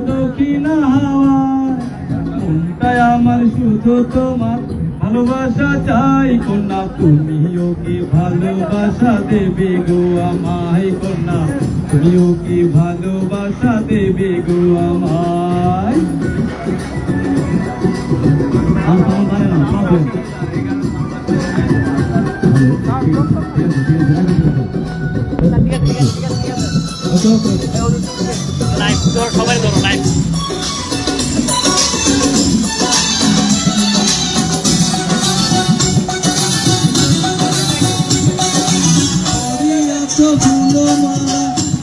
দক্ষিণা হাওয়া মনটায় আমার শুধু তোমার ভালোবাসা চাই কন্যা, তুমিও কি ভালোবাসা দেবে গো আমায় কন্যা, তুমিও কি ভালোবাসা দেবে গো আমায়। সবাই ধরো লাইভ।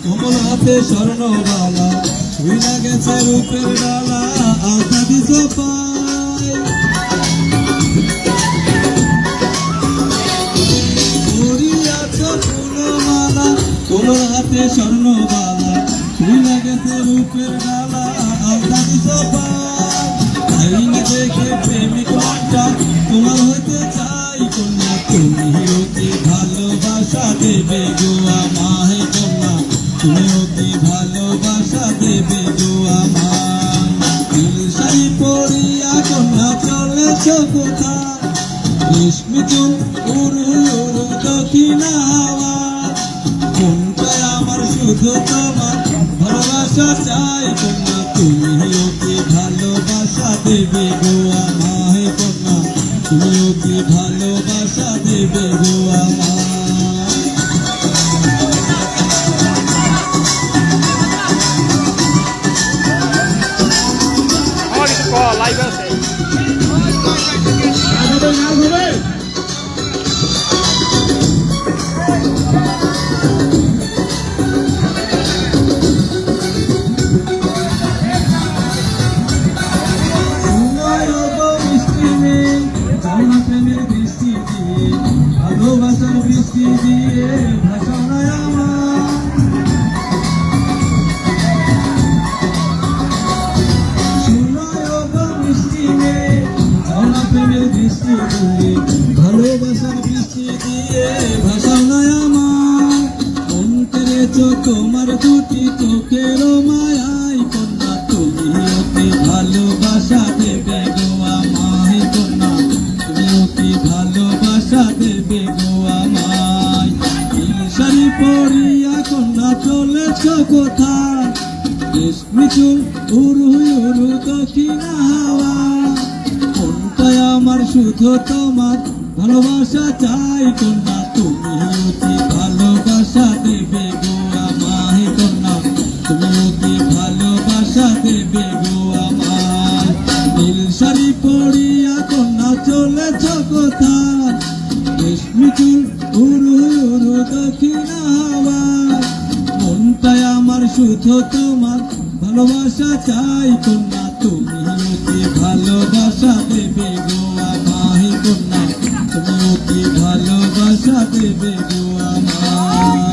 কমল হাতে স্বর্ণবালা ছুঁইলা গেছে রূপের ডালা আলতা দিছ পায়। ফুলমালা কমল হাতে স্বর্ণবালা ছুঁইলা গেছে রূপের ডালা আলতা দিছ পায়। দেখে প্রেমিক মনটা তোমার হইতে চাই কন্যা, তুমিও কি ভালোবাসা দেবে গো আমায় কন্যা, তুমিও কি ভালোবাসা দেবে গো আমায়। শাড়ি পরিয়া কন্যা চলেছ কোথায়, রেশমি চুল উড়ু উড়ু দক্ষিণা হাওয়া মনটায় আমার শুধু তোমার ভালোবাসা চাই কন্যা, তুমিও কি ভালোবাসা দেবে গো আমায় কন্যা, তুমিও কি ভালোবাসা দেবে গো আমায়। লাইভ আছে ভালোবাসার বৃষ্টি দিয়ে ভাষায় আমার মিষ্টি মেয়ে প্রেমের বৃষ্টি দিয়ে ভালোবাসার বৃষ্টি দিয়ে ভাষায় আমার অন্তরে তোমার দুটি চোখের মায়াই কন্যা, তুমিও কি ভালোবাসা দেবে গো আমায় কন্যা, তুমিও কি ভালোবাসা দেবে গো আমায়। শাড়ি পরিয়া কন্যা চলেছ কোথায়, রেশমি চুল উড়ু উড়ু দক্ষিণা হাওয়া মনটায় আমার শুধু তোমার ভালোবাসা চাই কন্যা, তুমিও কি ভালোবাসা দেবে গো আমায় কন্যা, তুমিও কি ভালোবাসা দেবে গো আমায়। নীল শাড়ি পরিয়া কন্যা চলেছ কোথায়, রেশমি চুল উড়ু উড়ু দক্ষিণা হাওয়া মনটায় আমার শুধু তোমার ভালোবাসা চাই কন্যা, তুমিও কি ভালোবাসা দেবে গো আমায় কন্যা, তুমিও কি ভালোবাসা দেবে গো আমায়।